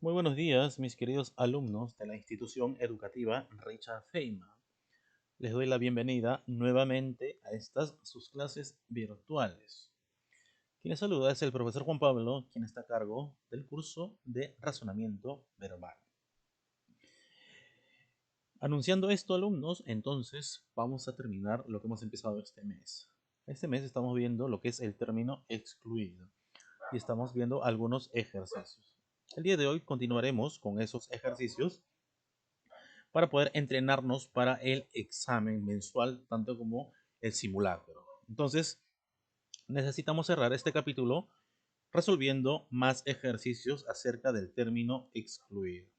Muy buenos días, mis queridos alumnos de la institución educativa Richard Feynman. Les doy la bienvenida nuevamente a estas sus clases virtuales. Quien les saluda es el profesor Juan Pablo, quien está a cargo del curso de razonamiento verbal. Anunciando esto, alumnos, entonces vamos a terminar lo que hemos empezado este mes. Este mes estamos viendo lo que es el término excluido y estamos viendo algunos ejercicios. El día de hoy continuaremos con esos ejercicios para poder entrenarnos para el examen mensual, tanto como el simulacro. Entonces, necesitamos cerrar este capítulo resolviendo más ejercicios acerca del término excluir.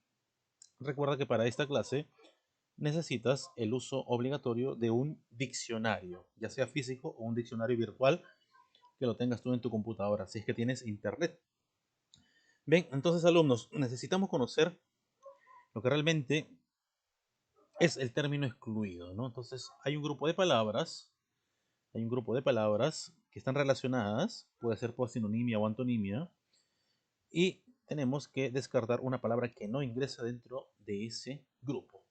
Recuerda que para esta clase necesitas el uso obligatorio de un diccionario, ya sea físico o un diccionario virtual que lo tengas tú en tu computadora, si es que tienes internet. Bien, entonces alumnos, necesitamos conocer lo que realmente es el término excluido, ¿no? Entonces, hay un grupo de palabras que están relacionadas, puede ser por sinonimia o antonimia, y tenemos que descartar una palabra que no ingresa dentro de ese grupo.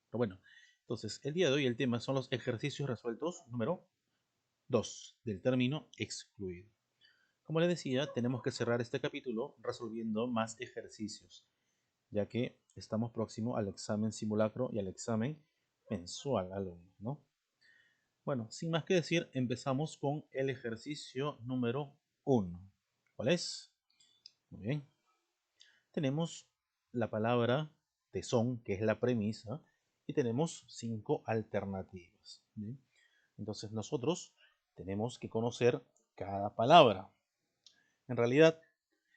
Pero bueno, entonces, el día de hoy el tema son los ejercicios resueltos número 2 del término excluido. Como les decía, tenemos que cerrar este capítulo resolviendo más ejercicios, ya que estamos próximos al examen simulacro y al examen mensual, alumnos, ¿no? Bueno, sin más que decir, empezamos con el ejercicio número 1. ¿Cuál es? Muy bien. Tenemos la palabra tesón, que es la premisa, y tenemos 5 alternativas. ¿Bien? Entonces nosotros tenemos que conocer cada palabra. En realidad,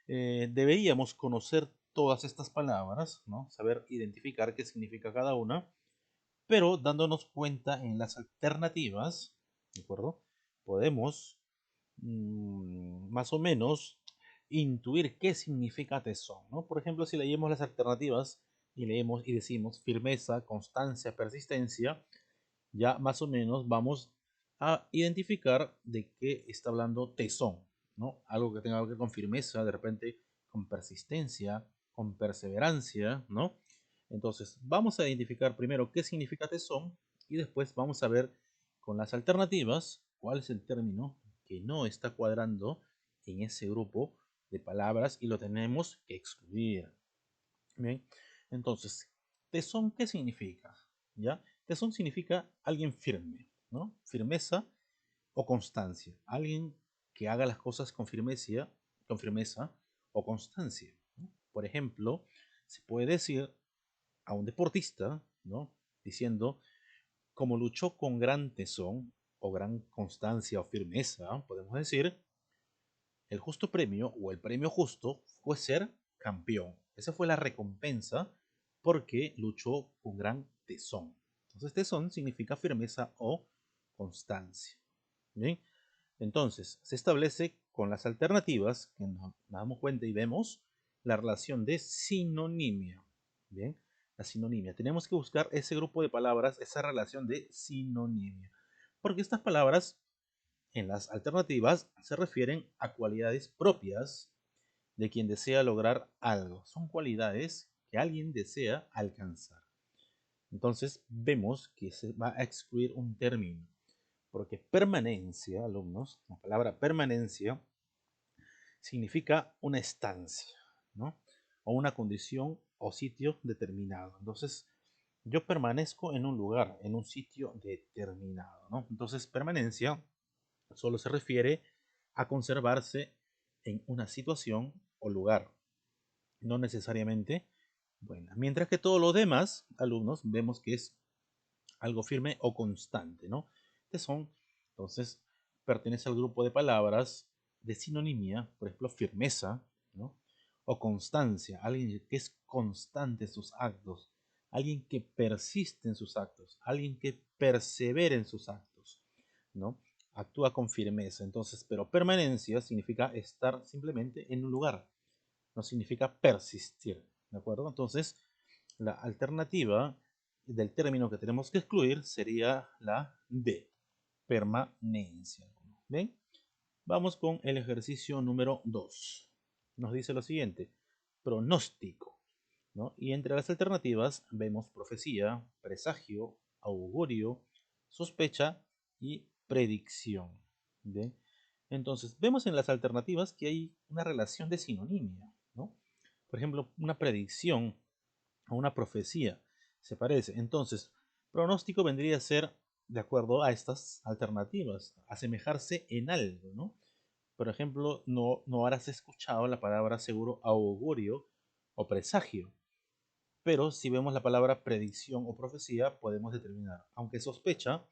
deberíamos conocer todas estas palabras, ¿no? Saber identificar qué significa cada una, pero dándonos cuenta en las alternativas, ¿de acuerdo? Podemos más o menos intuir qué significa tesón, ¿no? Por ejemplo, si leemos las alternativas y leemos y decimos firmeza, constancia, persistencia, ya más o menos vamos a identificar de qué está hablando tesón, ¿no? Algo que tenga que ver con firmeza, de repente con persistencia, con perseverancia, ¿no? Entonces, vamos a identificar primero qué significa tesón y después vamos a ver con las alternativas cuál es el término que no está cuadrando en ese grupo de palabras y lo tenemos que excluir. Bien, entonces, tesón, ¿qué significa? ¿Ya? Tesón significa alguien firme, ¿no? Firmeza o constancia. Alguien que haga las cosas con firmeza o constancia, ¿no? Por ejemplo, se puede decir a un deportista, ¿no? Diciendo, como luchó con gran tesón o gran constancia o firmeza, podemos decir, el justo premio o el premio justo fue ser campeón. Esa fue la recompensa porque luchó con gran tesón. Entonces, tesón significa firmeza o constancia. ¿Bien? Entonces, se establece con las alternativas que nos damos cuenta y vemos la relación de sinonimia. Bien, la sinonimia. Tenemos que buscar ese grupo de palabras, esa relación de sinonimia. Porque estas palabras en las alternativas se refieren a cualidades propias de quien desea lograr algo. Son cualidades que alguien desea alcanzar. Entonces vemos que se va a excluir un término. Porque permanencia, alumnos, la palabra permanencia significa una estancia, ¿no? O una condición o sitio determinado. Entonces, yo permanezco en un lugar, en un sitio determinado, ¿no? Entonces, permanencia solo se refiere a conservarse en una situación o lugar, no necesariamente buena. Mientras que todo lo demás, alumnos, vemos que es algo firme o constante, ¿no? Que son, entonces, pertenece al grupo de palabras de sinonimia, por ejemplo, firmeza, ¿no? O constancia, alguien que es constante en sus actos, alguien que persiste en sus actos, alguien que persevera en sus actos, ¿no? Actúa con firmeza. Entonces, pero permanencia significa estar simplemente en un lugar, no significa persistir, ¿de acuerdo? Entonces, la alternativa del término que tenemos que excluir sería la D, permanencia. ¿Ven? Vamos con el ejercicio número 2. Nos dice lo siguiente, pronóstico. ¿no? Y entre las alternativas vemos profecía, presagio, augurio, sospecha y predicción. ¿Bien? Entonces, vemos en las alternativas que hay una relación de sinonimia, ¿no? Por ejemplo, una predicción o una profecía se parece. Entonces, pronóstico vendría a ser, de acuerdo a estas alternativas, asemejarse en algo, ¿no? Por ejemplo, no habrás escuchado la palabra seguro augurio o presagio, pero si vemos la palabra predicción o profecía, podemos determinar. Aunque sospecha,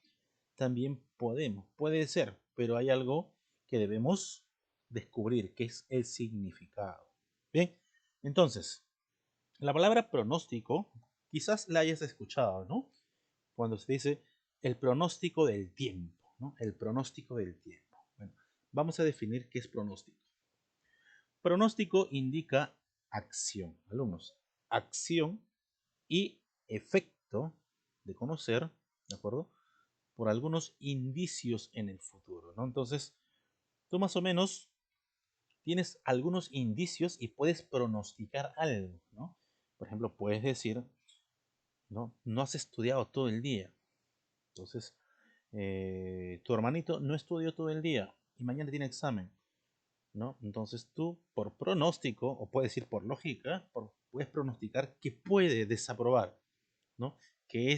también puede ser, pero hay algo que debemos descubrir, que es el significado. Bien, entonces, la palabra pronóstico, quizás la hayas escuchado, ¿no? Cuando se dice el pronóstico del tiempo, ¿no? El pronóstico del tiempo. Bueno, vamos a definir qué es pronóstico. Pronóstico indica acción, alumnos. Acción y efecto de conocer, ¿de acuerdo? Por algunos indicios en el futuro, ¿no? Entonces, tú más o menos tienes algunos indicios y puedes pronosticar algo, ¿no? Por ejemplo, puedes decir, ¿no? No has estudiado todo el día. Entonces, tu hermanito no estudió todo el día y mañana tiene examen, ¿no? Entonces tú, por pronóstico, o puedes decir por lógica, puedes pronosticar que puede desaprobar, ¿no? Que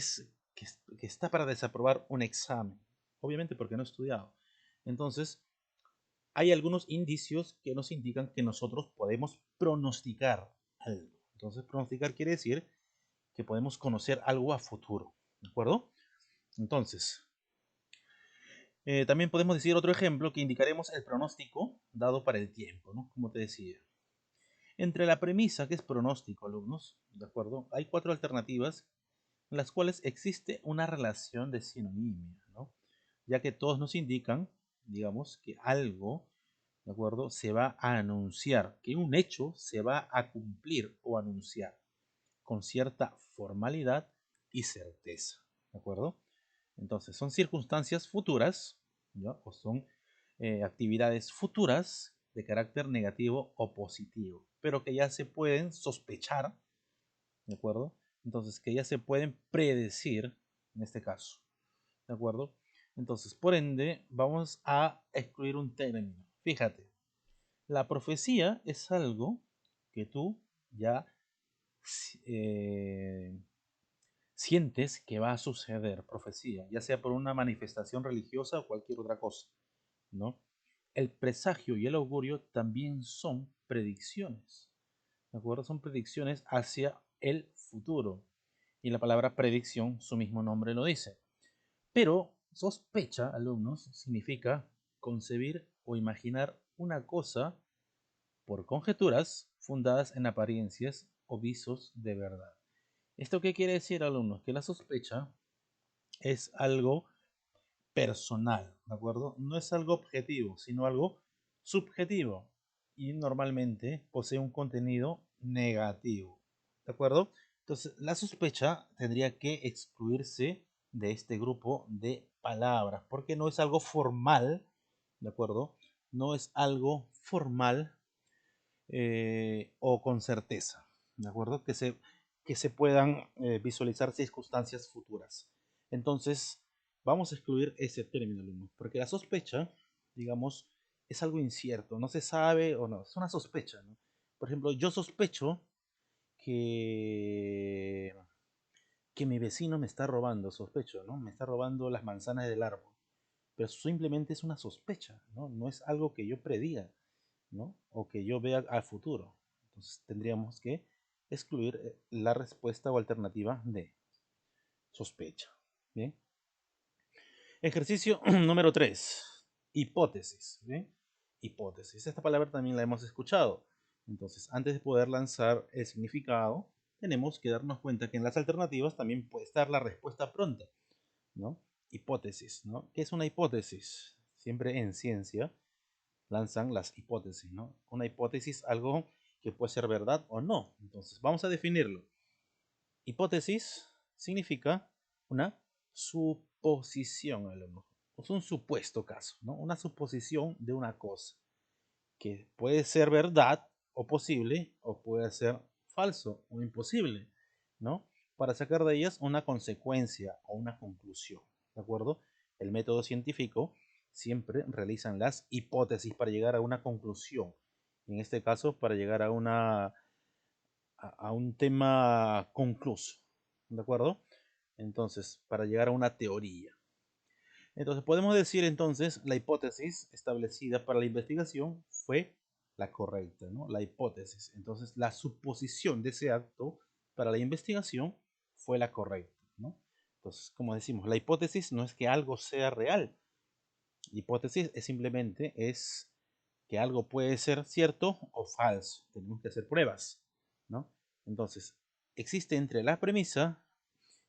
está para desaprobar un examen, obviamente porque no ha estudiado. Entonces, hay algunos indicios que nos indican que nosotros podemos pronosticar algo. Entonces, pronosticar quiere decir que podemos conocer algo a futuro, ¿de acuerdo? Entonces, también podemos decir otro ejemplo que indicaremos el pronóstico dado para el tiempo, ¿no? Como te decía. Entre la premisa que es pronóstico, alumnos, ¿de acuerdo? Hay cuatro alternativas en las cuales existe una relación de sinonimia, ¿no? Ya que todos nos indican, digamos, que algo, ¿de acuerdo? Se va a anunciar, que un hecho se va a cumplir o anunciar con cierta formalidad y certeza, ¿de acuerdo? Entonces, son circunstancias futuras, ¿ya? O son actividades futuras de carácter negativo o positivo, pero que ya se pueden sospechar, ¿de acuerdo? Entonces, que ya se pueden predecir en este caso, ¿de acuerdo? Entonces, por ende, vamos a excluir un término. Fíjate, la profecía es algo que tú ya eh, sientes que va a suceder, profecía, ya sea por una manifestación religiosa o cualquier otra cosa, ¿no? El presagio y el augurio también son predicciones, ¿de acuerdo? Son predicciones hacia el futuro. Y la palabra predicción, su mismo nombre lo dice. Pero sospecha, alumnos, significa concebir o imaginar una cosa por conjeturas fundadas en apariencias o visos de verdad. ¿Esto qué quiere decir, alumnos? Que la sospecha es algo personal, ¿de acuerdo? No es algo objetivo, sino algo subjetivo y normalmente posee un contenido negativo, ¿de acuerdo? Entonces, la sospecha tendría que excluirse de este grupo de palabras, porque no es algo formal, ¿de acuerdo? No es algo formal o con certeza, ¿de acuerdo? Que se puedan visualizar circunstancias futuras. Entonces, vamos a excluir ese término, alumnos, porque la sospecha, digamos, es algo incierto, no se sabe o no, es una sospecha, ¿no? Por ejemplo, yo sospecho que, que mi vecino me está robando, sospecho, ¿no? Me está robando las manzanas del árbol, pero simplemente es una sospecha, ¿no? No es algo que yo prediga, ¿no? O que yo vea al futuro. Entonces tendríamos que excluir la respuesta o alternativa de sospecha. Bien. Ejercicio número 3. Hipótesis. ¿Bien? Hipótesis. Esta palabra también la hemos escuchado. Entonces, antes de poder lanzar el significado, tenemos que darnos cuenta que en las alternativas también puede estar la respuesta pronta, ¿no? Hipótesis, ¿no? ¿Qué es una hipótesis? Siempre en ciencia lanzan las hipótesis, ¿no? Una hipótesis, algo que puede ser verdad o no. Entonces, vamos a definirlo. Hipótesis significa una suposición, a lo mejor. Es un supuesto caso, ¿no? Una suposición de una cosa que puede ser verdad o posible o puede ser falso o imposible, ¿no? Para sacar de ellas una consecuencia o una conclusión, ¿de acuerdo? El método científico siempre realizan las hipótesis para llegar a una conclusión. En este caso, para llegar a un tema concluso, ¿de acuerdo? Entonces, para llegar a una teoría. Entonces, podemos decir entonces, la hipótesis establecida para la investigación fue la correcta, ¿no? La hipótesis. Entonces, la suposición de ese acto para la investigación fue la correcta, ¿no? Entonces, como decimos, la hipótesis no es que algo sea real. La hipótesis es simplemente es que algo puede ser cierto o falso. Tenemos que hacer pruebas, ¿no? Entonces, existe entre la premisa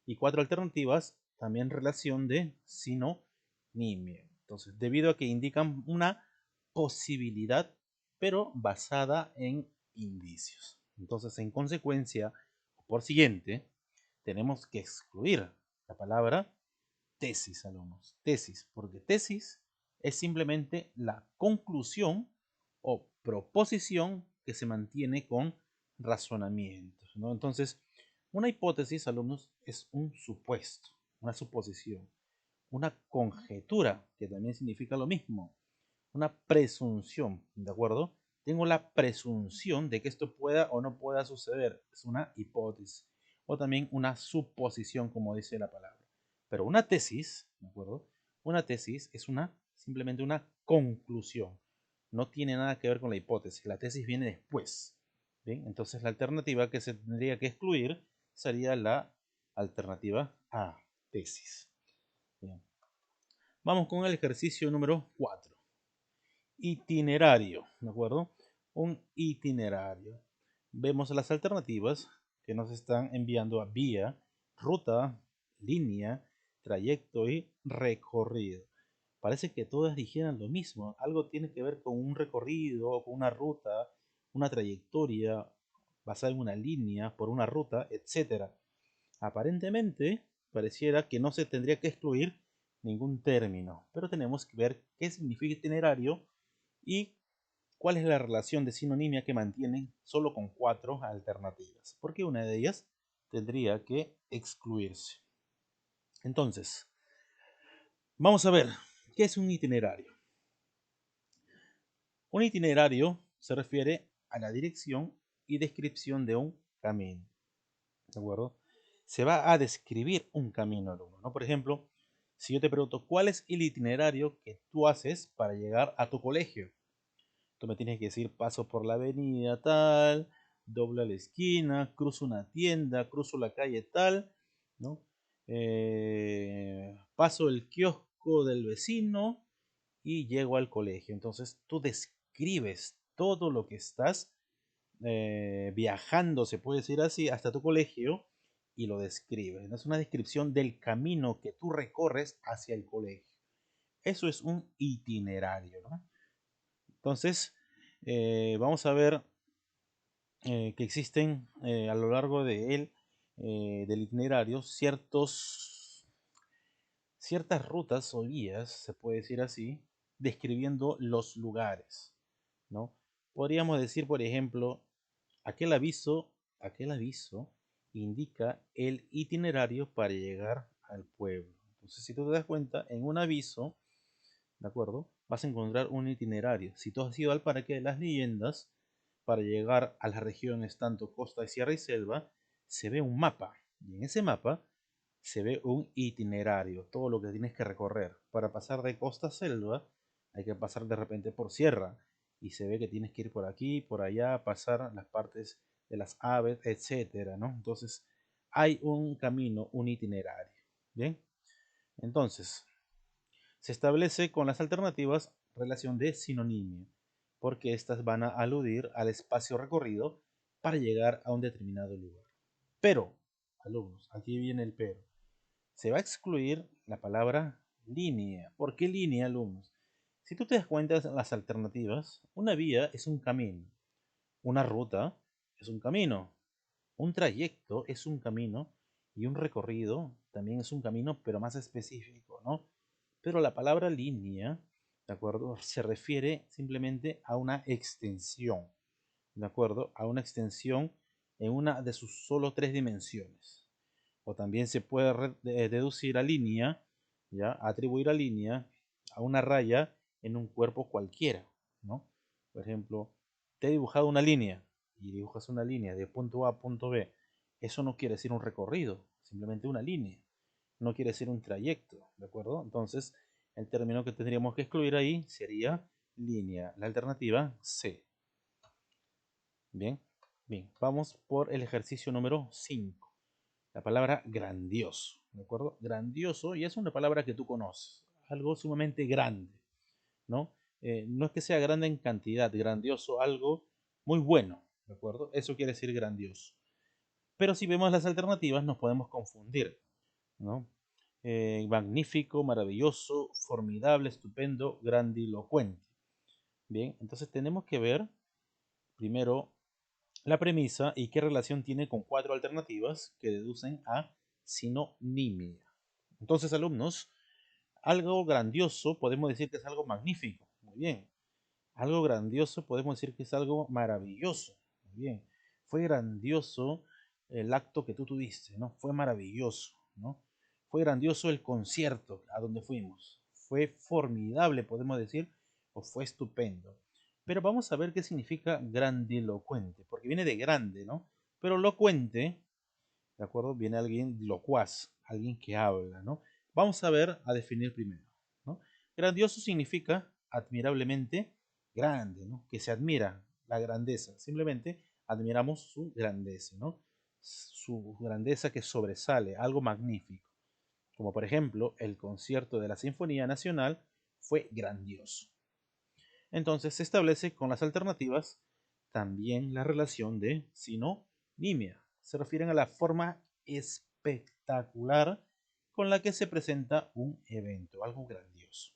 y cuatro alternativas también relación de sinonimia. Entonces, debido a que indican una posibilidad, pero basada en indicios. Entonces, en consecuencia, por siguiente, tenemos que excluir la palabra tesis, alumnos. Tesis, porque tesis es simplemente la conclusión o proposición que se mantiene con razonamientos, ¿no? Entonces, una hipótesis, alumnos, es un supuesto, una suposición, una conjetura, que también significa lo mismo, una presunción, ¿de acuerdo? Tengo la presunción de que esto pueda o no pueda suceder. Es una hipótesis. O también una suposición, como dice la palabra. Pero una tesis, ¿de acuerdo? Una tesis es simplemente una conclusión. No tiene nada que ver con la hipótesis. La tesis viene después. ¿Bien? Entonces la alternativa que se tendría que excluir sería la alternativa A, tesis. Bien. Vamos con el ejercicio número 4. Itinerario, ¿de acuerdo? Un itinerario. Vemos las alternativas que nos están enviando a vía, ruta, línea, trayecto y recorrido. Parece que todas dijeran lo mismo. Algo tiene que ver con un recorrido, con una ruta, una trayectoria basada en una línea, por una ruta, etc. Aparentemente, pareciera que no se tendría que excluir ningún término, pero tenemos que ver qué significa itinerario y cuál es la relación de sinonimia que mantienen solo con cuatro alternativas, porque una de ellas tendría que excluirse. Entonces, vamos a ver, ¿qué es un itinerario? Un itinerario se refiere a la dirección y descripción de un camino, ¿de acuerdo? Se va a describir un camino alumno, ¿no? Por ejemplo, si yo te pregunto, ¿cuál es el itinerario que tú haces para llegar a tu colegio? Tú me tienes que decir, paso por la avenida tal, doblo a la esquina, cruzo una tienda, cruzo la calle tal, ¿no? Paso el kiosco del vecino y llego al colegio. Entonces tú describes todo lo que estás viajando, se puede decir así, hasta tu colegio y lo describes. Es una descripción del camino que tú recorres hacia el colegio. Eso es un itinerario, ¿no? Entonces, vamos a ver que existen a lo largo de él, del itinerario, ciertas rutas o vías, se puede decir así, describiendo los lugares, ¿no? Podríamos decir, por ejemplo, aquel aviso indica el itinerario para llegar al pueblo. Entonces, si tú te das cuenta, en un aviso, ¿de acuerdo? Vas a encontrar un itinerario. Si tú has ido al Parque de las Leyendas, para llegar a las regiones tanto costa, sierra y selva, se ve un mapa. Y en ese mapa se ve un itinerario, todo lo que tienes que recorrer. Para pasar de costa a selva, hay que pasar de repente por sierra. Y se ve que tienes que ir por aquí, por allá, pasar las partes de las aves, etcétera, ¿no? Entonces, hay un camino, un itinerario. Bien, entonces, se establece con las alternativas relación de sinonimia, porque estas van a aludir al espacio recorrido para llegar a un determinado lugar. Pero, alumnos, aquí viene el pero. Se va a excluir la palabra línea. ¿Por qué línea, alumnos? Si tú te das cuenta de las alternativas, una vía es un camino, una ruta es un camino, un trayecto es un camino y un recorrido también es un camino, pero más específico, ¿no? Pero la palabra línea, ¿de acuerdo? Se refiere simplemente a una extensión, ¿de acuerdo? A una extensión en una de sus solo tres dimensiones. O también se puede deducir a línea, ¿ya? Atribuir a línea a una raya en un cuerpo cualquiera, ¿no? Por ejemplo, te he dibujado una línea y dibujas una línea de punto A a punto B. Eso no quiere decir un recorrido, simplemente una línea. No quiere decir un trayecto, ¿de acuerdo? Entonces, el término que tendríamos que excluir ahí sería línea. La alternativa C. Bien, bien. Vamos por el ejercicio número 5. La palabra grandioso, ¿de acuerdo? Grandioso, y es una palabra que tú conoces, algo sumamente grande, ¿no? No es que sea grande en cantidad, grandioso, algo muy bueno, ¿de acuerdo? Eso quiere decir grandioso. Pero si vemos las alternativas nos podemos confundir, ¿no? Magnífico, maravilloso, formidable, estupendo, grandilocuente. Bien, entonces tenemos que ver primero la premisa y qué relación tiene con cuatro alternativas que deducen a sinonimia. Entonces, alumnos, algo grandioso podemos decir que es algo magnífico. Muy bien. Algo grandioso podemos decir que es algo maravilloso. Muy bien. Fue grandioso el acto que tú tuviste, ¿no? Fue maravilloso, ¿no? Fue grandioso el concierto a donde fuimos. Fue formidable, podemos decir, o fue estupendo. Pero vamos a ver qué significa grandilocuente, porque viene de grande, ¿no? Pero locuente, ¿de acuerdo? Viene alguien locuaz, alguien que habla, ¿no? Vamos a ver, a definir primero, ¿no? Grandioso significa admirablemente grande, ¿no? Que se admira la grandeza, simplemente admiramos su grandeza, ¿no? Su grandeza que sobresale, algo magnífico. Como por ejemplo, el concierto de la Sinfonía Nacional fue grandioso. Entonces se establece con las alternativas también la relación de sinonimia. Se refieren a la forma espectacular con la que se presenta un evento, algo grandioso.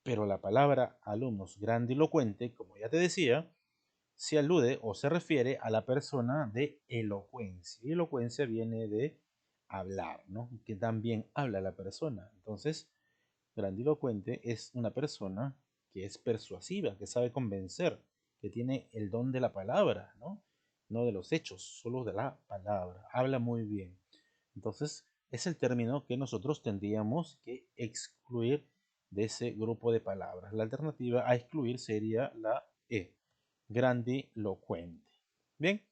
Pero la palabra alumnos grandilocuente, como ya te decía, se alude o se refiere a la persona de elocuencia. Y elocuencia viene de hablar, ¿no? Que también habla la persona. Entonces, grandilocuente es una persona que es persuasiva, que sabe convencer, que tiene el don de la palabra, ¿no? No de los hechos, solo de la palabra. Habla muy bien. Entonces, es el término que nosotros tendríamos que excluir de ese grupo de palabras. La alternativa a excluir sería la E, grandilocuente. Bien,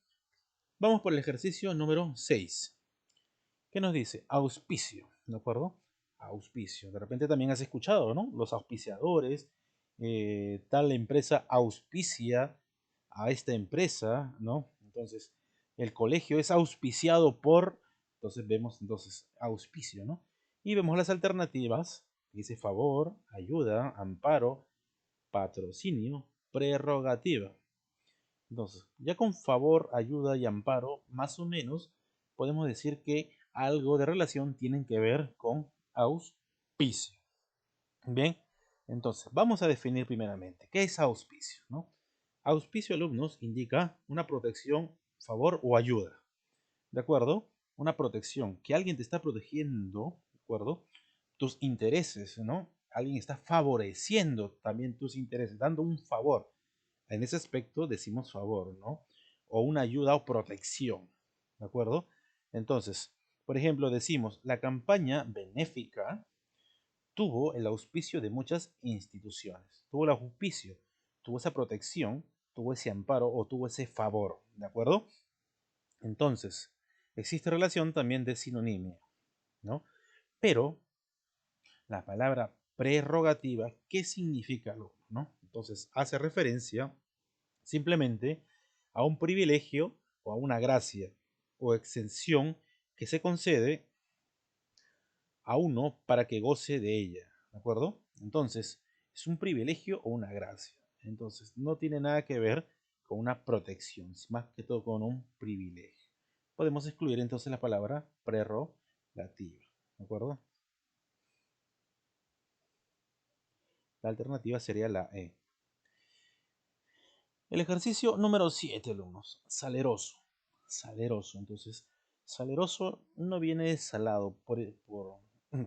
vamos por el ejercicio número 6. ¿Qué nos dice? Auspicio, ¿de acuerdo? Auspicio. De repente también has escuchado, ¿no? Los auspiciadores, tal empresa auspicia a esta empresa, ¿no? Entonces, el colegio es auspiciado por, entonces vemos entonces auspicio, ¿no? Y vemos las alternativas, dice favor, ayuda, amparo, patrocinio, prerrogativa. Entonces, ya con favor, ayuda y amparo, más o menos, podemos decir que algo de relación tienen que ver con auspicio. Bien, entonces, vamos a definir primeramente, ¿qué es auspicio? ¿No? Auspicio, alumnos, indica una protección, favor o ayuda. ¿De acuerdo? Una protección, que alguien te está protegiendo, ¿de acuerdo? Tus intereses, ¿no? Alguien está favoreciendo también tus intereses, dando un favor. En ese aspecto decimos favor, ¿no? O una ayuda o protección, ¿de acuerdo? Entonces, por ejemplo, decimos, la campaña benéfica tuvo el auspicio de muchas instituciones, tuvo el auspicio, tuvo esa protección, tuvo ese amparo o tuvo ese favor, ¿de acuerdo? Entonces, existe relación también de sinonimia, ¿no? Pero la palabra prerrogativa, ¿qué significa, no? Entonces, hace referencia simplemente a un privilegio o a una gracia o exención que se concede a uno para que goce de ella, ¿de acuerdo? Entonces, es un privilegio o una gracia. Entonces, no tiene nada que ver con una protección, más que todo con un privilegio. Podemos excluir entonces la palabra prerrogativa, ¿de acuerdo? La alternativa sería la E. El ejercicio número 7, alumnos. Saleroso. Saleroso. Entonces, saleroso no viene de salado.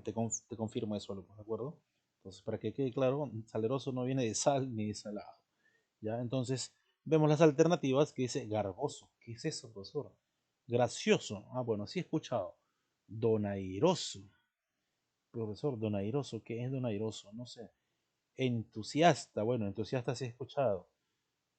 Te confirmo eso, alumnos, ¿de acuerdo? Entonces, para que quede claro, saleroso no viene de sal ni de salado. ¿Ya? Entonces, Vemos las alternativas que dice garboso. ¿Qué es eso, profesor? Gracioso. Ah, bueno, sí he escuchado. Donairoso. Profesor, donairoso. ¿Qué es donairoso? No sé. Entusiasta. Bueno, entusiasta sí he escuchado.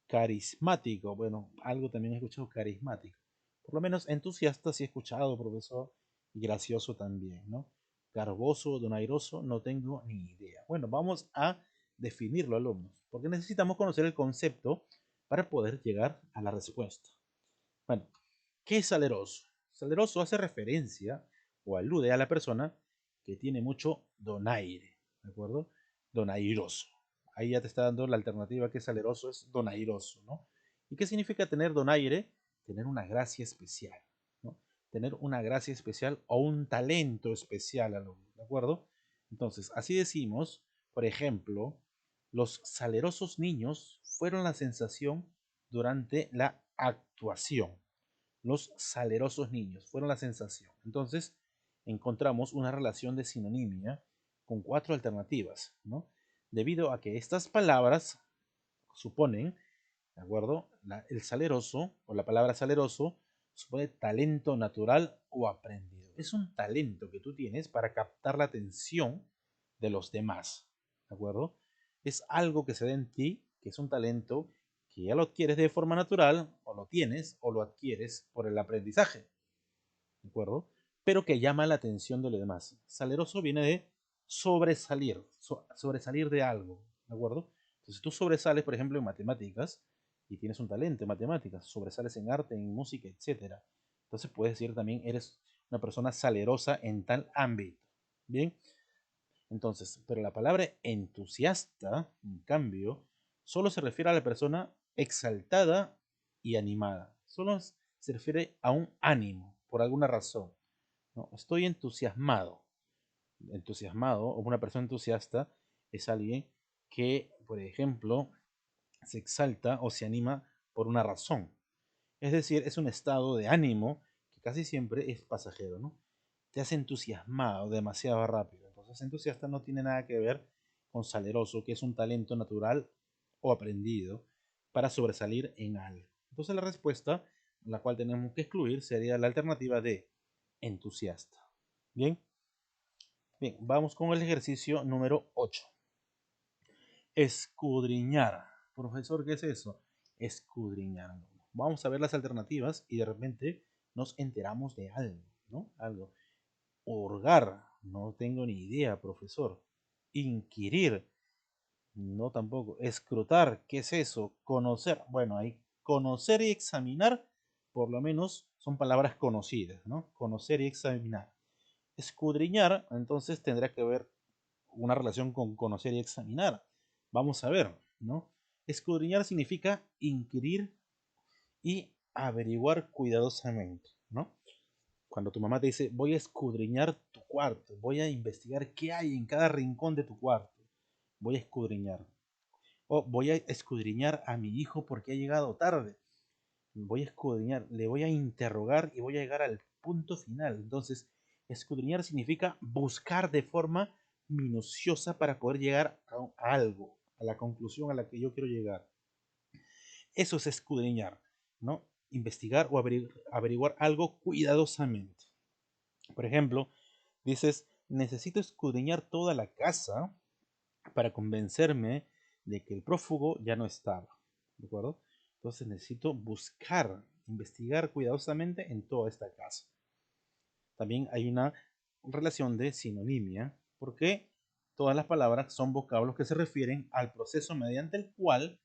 Carismático. Bueno, algo también he escuchado carismático. Por lo menos entusiasta sí he escuchado, profesor. Y gracioso también, ¿no? Garboso, donairoso, no tengo ni idea. Bueno, vamos a definirlo, alumnos, porque necesitamos conocer el concepto para poder llegar a la respuesta. Bueno, ¿qué es saleroso? Saleroso hace referencia o alude a la persona que tiene mucho donaire, ¿de acuerdo? Donairoso. Ahí ya te está dando la alternativa que saleroso es donairoso, ¿no? ¿Y qué significa tener donaire? Tener una gracia especial, ¿no? Tener una gracia especial o un talento especial, ¿de acuerdo? Entonces, así decimos, por ejemplo, los salerosos niños fueron la sensación durante la actuación. Los salerosos niños fueron la sensación. Entonces, encontramos una relación de sinonimia con cuatro alternativas, ¿no? Debido a que estas palabras suponen, ¿de acuerdo? El saleroso o la palabra saleroso supone talento natural o aprendido. Es un talento que tú tienes para captar la atención de los demás, ¿de acuerdo? Es algo que se da en ti, que es un talento que ya lo adquieres de forma natural, o lo tienes, o lo adquieres por el aprendizaje, ¿de acuerdo? Pero que llama la atención de los demás. Saleroso viene de sobresalir, sobresalir de algo, ¿de acuerdo? Entonces tú sobresales, por ejemplo, en matemáticas y tienes un talento en matemáticas, sobresales en arte, en música, etcétera. Entonces puedes decir también eres una persona salerosa en tal ámbito. Bien, entonces, pero la palabra entusiasta, en cambio, solo se refiere a la persona exaltada y animada. Solo se refiere a un ánimo, por alguna razón. ¿No? Estoy entusiasmado. Entusiasmado o una persona entusiasta es alguien que, por ejemplo, se exalta o se anima por una razón. Es decir, es un estado de ánimo que casi siempre es pasajero, ¿no? Te hace entusiasmado demasiado rápido. Entonces, entusiasta no tiene nada que ver con saleroso, que es un talento natural o aprendido para sobresalir en algo. Entonces, la respuesta, la cual tenemos que excluir, sería la alternativa de entusiasta. Bien, bien, vamos con el ejercicio número 8. Escudriñar. Profesor, ¿qué es eso? Escudriñar. Vamos a ver las alternativas y de repente nos enteramos de algo, ¿no? Algo. Hurgar. No tengo ni idea, profesor. Inquirir. No tampoco. Escrutar. ¿Qué es eso? Conocer. Bueno, ahí conocer y examinar, por lo menos son palabras conocidas, ¿no? Conocer y examinar. Escudriñar, entonces tendrá que ver una relación con conocer y examinar. Vamos a ver, ¿no? Escudriñar significa inquirir y averiguar cuidadosamente, ¿no? Cuando tu mamá te dice, voy a escudriñar tu cuarto, voy a investigar qué hay en cada rincón de tu cuarto, voy a escudriñar. O voy a escudriñar a mi hijo porque ha llegado tarde. Voy a escudriñar, le voy a interrogar y voy a llegar al punto final. Entonces, escudriñar significa buscar de forma minuciosa para poder llegar a algo, a la conclusión a la que yo quiero llegar. Eso es escudriñar, ¿no? Investigar o averiguar algo cuidadosamente. Por ejemplo, dices, necesito escudriñar toda la casa para convencerme de que el prófugo ya no estaba. ¿De acuerdo? Entonces necesito buscar, investigar cuidadosamente en toda esta casa. También hay una relación de sinonimia, porque todas las palabras son vocablos que se refieren al proceso mediante el cual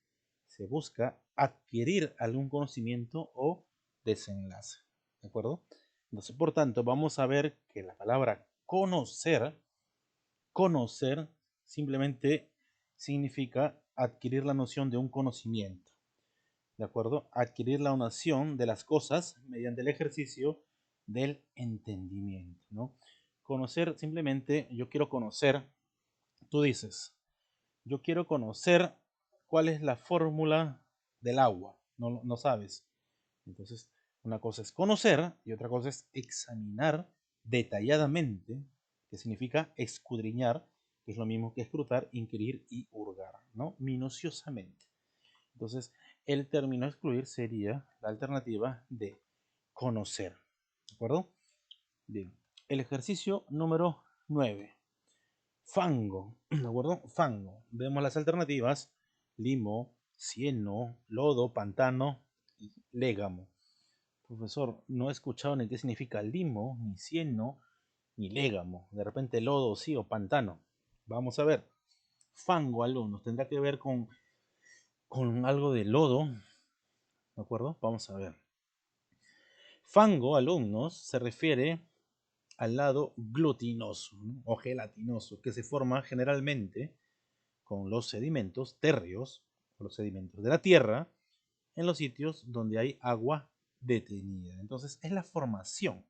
se busca adquirir algún conocimiento o desenlace. ¿De acuerdo? Entonces, por tanto, vamos a ver que la palabra conocer, conocer simplemente significa adquirir la noción de un conocimiento. ¿De acuerdo? Adquirir la noción de las cosas mediante el ejercicio del entendimiento, ¿no? Conocer simplemente, yo quiero conocer, tú dices, yo quiero conocer cuál es la fórmula del agua, no sabes. Entonces, una cosa es conocer y otra cosa es examinar detalladamente, que significa escudriñar, que es lo mismo que escrutar, inquirir y hurgar, ¿no? Minuciosamente. Entonces, el término a excluir sería la alternativa de conocer. ¿De acuerdo? Bien. El ejercicio número 9. Fango. ¿De acuerdo? Fango. Vemos las alternativas: limo, cieno, lodo, pantano y légamo. Profesor, no he escuchado ni qué significa limo, ni cieno, ni légamo. De repente lodo sí o pantano. Vamos a ver. Fango, alumnos, tendrá que ver con algo de lodo. ¿De acuerdo? Vamos a ver. Fango, alumnos, se refiere al lado glutinoso, ¿no? O gelatinoso, que se forma generalmente con los sedimentos térreos, o los sedimentos de la tierra, en los sitios donde hay agua detenida. Entonces es la formación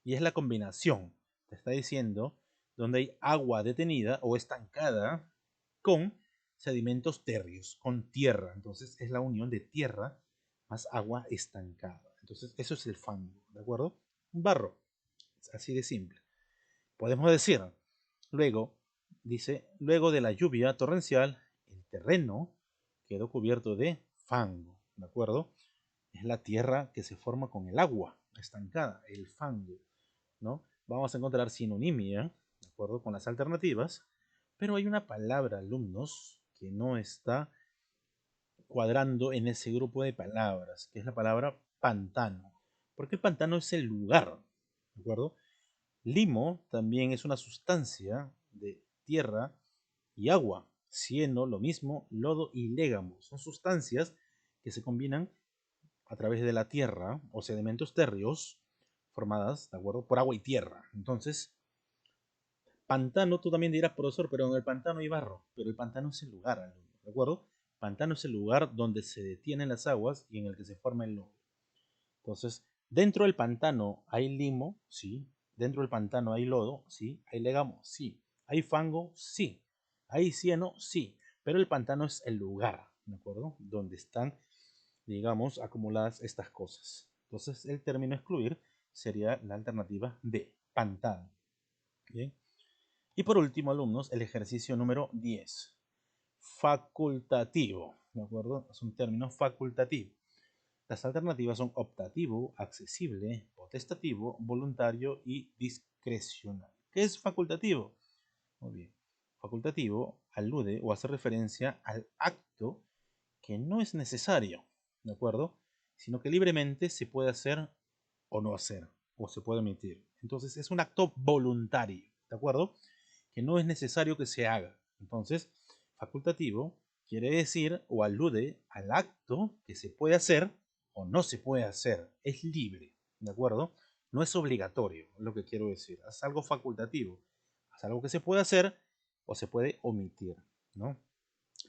y es la combinación. Te está diciendo donde hay agua detenida o estancada con sedimentos térreos, con tierra. Entonces es la unión de tierra más agua estancada. Entonces eso es el fango, ¿de acuerdo? Un barro, es así de simple. Podemos decir, luego, dice, luego de la lluvia torrencial, el terreno quedó cubierto de fango, ¿de acuerdo? Es la tierra que se forma con el agua estancada, el fango, ¿no? Vamos a encontrar sinonimia, ¿de acuerdo? Con las alternativas, pero hay una palabra, alumnos, que no está cuadrando en ese grupo de palabras, que es la palabra pantano. Porque el pantano es el lugar, ¿de acuerdo? Limo también es una sustancia de tierra y agua. Cieno, lo mismo, lodo y légamo. Son sustancias que se combinan a través de la tierra o sedimentos térreos formadas, ¿de acuerdo? Por agua y tierra. Entonces, pantano, tú también dirás, profesor, pero en el pantano hay barro. Pero el pantano es el lugar, ¿de acuerdo? Pantano es el lugar donde se detienen las aguas y en el que se forma el lodo. Entonces, dentro del pantano hay limo, sí. Dentro del pantano hay lodo, sí. Hay légamo, sí. Hay fango, sí. Hay cieno, sí. Pero el pantano es el lugar, ¿de acuerdo? Donde están, digamos, acumuladas estas cosas. Entonces, el término excluir sería la alternativa de pantano. Bien. Y por último, alumnos, el ejercicio número 10. Facultativo, ¿de acuerdo? Es un término facultativo. Las alternativas son optativo, accesible, potestativo, voluntario y discrecional. ¿Qué es facultativo? Muy bien. Facultativo alude o hace referencia al acto que no es necesario, ¿de acuerdo? Sino que libremente se puede hacer o no hacer, o se puede omitir. Entonces es un acto voluntario, ¿de acuerdo? Que no es necesario que se haga. Entonces, facultativo quiere decir o alude al acto que se puede hacer o no se puede hacer. Es libre, ¿de acuerdo? No es obligatorio, es lo que quiero decir. Es algo facultativo. Es algo que se puede hacer o se puede omitir, ¿no?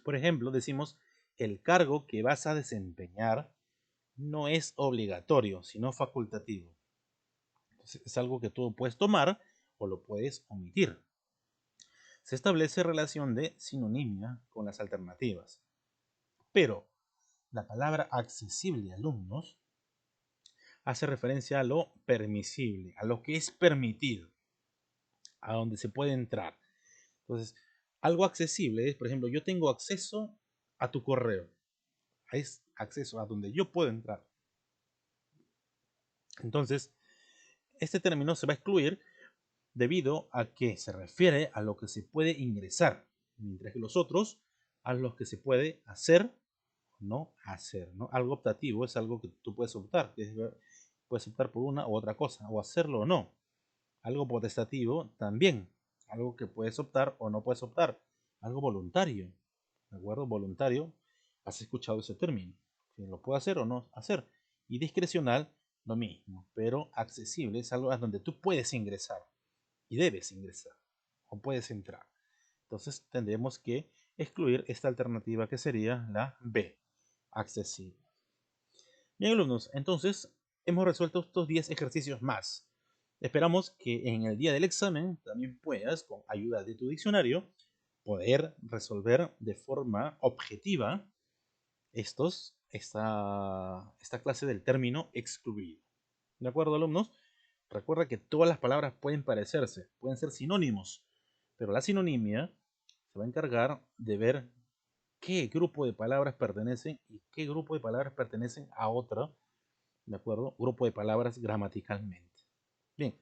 Por ejemplo, decimos, el cargo que vas a desempeñar no es obligatorio, sino facultativo. Entonces, es algo que tú puedes tomar o lo puedes omitir. Se establece relación de sinonimia con las alternativas. Pero la palabra accesible, alumnos, hace referencia a lo permisible, a lo que es permitido, a donde se puede entrar. Entonces, algo accesible es, por ejemplo, yo tengo acceso a tu correo. Es acceso a donde yo puedo entrar. Entonces, este término se va a excluir debido a que se refiere a lo que se puede ingresar, mientras que los otros a los que se puede hacer o no hacer, ¿no? Algo optativo es algo que tú puedes optar, puedes optar por una u otra cosa, o hacerlo o no. Algo potestativo también, algo que puedes optar o no puedes optar. Algo voluntario, ¿de acuerdo? Voluntario, has escuchado ese término, que lo puedo hacer o no hacer. Y discrecional, lo mismo, pero accesible es algo a donde tú puedes ingresar y debes ingresar o puedes entrar. Entonces tendremos que excluir esta alternativa que sería la B, accesible. Bien, alumnos, entonces hemos resuelto estos 10 ejercicios más. Esperamos que en el día del examen también puedas, con ayuda de tu diccionario, poder resolver de forma objetiva esta clase del término excluido. ¿De acuerdo, alumnos? Recuerda que todas las palabras pueden parecerse, pueden ser sinónimos, pero la sinonimia se va a encargar de ver qué grupo de palabras pertenecen y qué grupo de palabras pertenecen a otro, ¿de acuerdo? Grupo de palabras gramaticalmente. Bien,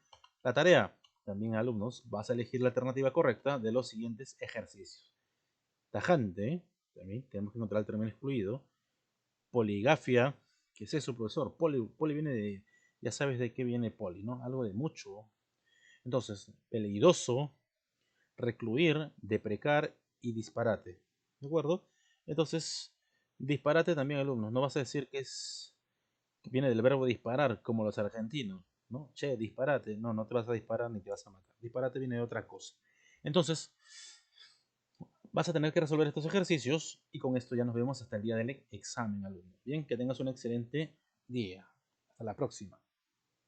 la tarea, también alumnos, vas a elegir la alternativa correcta de los siguientes ejercicios. Tajante, también tenemos que encontrar el término excluido. Poligafia, ¿qué es eso, profesor? Poli viene de, ya sabes de qué viene poli, ¿no? Algo de mucho. Entonces, peligroso, recluir, deprecar y disparate. ¿De acuerdo? Entonces, disparate también, alumnos. No vas a decir que viene del verbo disparar, como los argentinos, ¿no? Che, disparate. No, no te vas a disparar ni te vas a matar. Disparate viene de otra cosa. Entonces, vas a tener que resolver estos ejercicios y con esto ya nos vemos hasta el día del examen, alumnos. Bien, que tengas un excelente día. Hasta la próxima.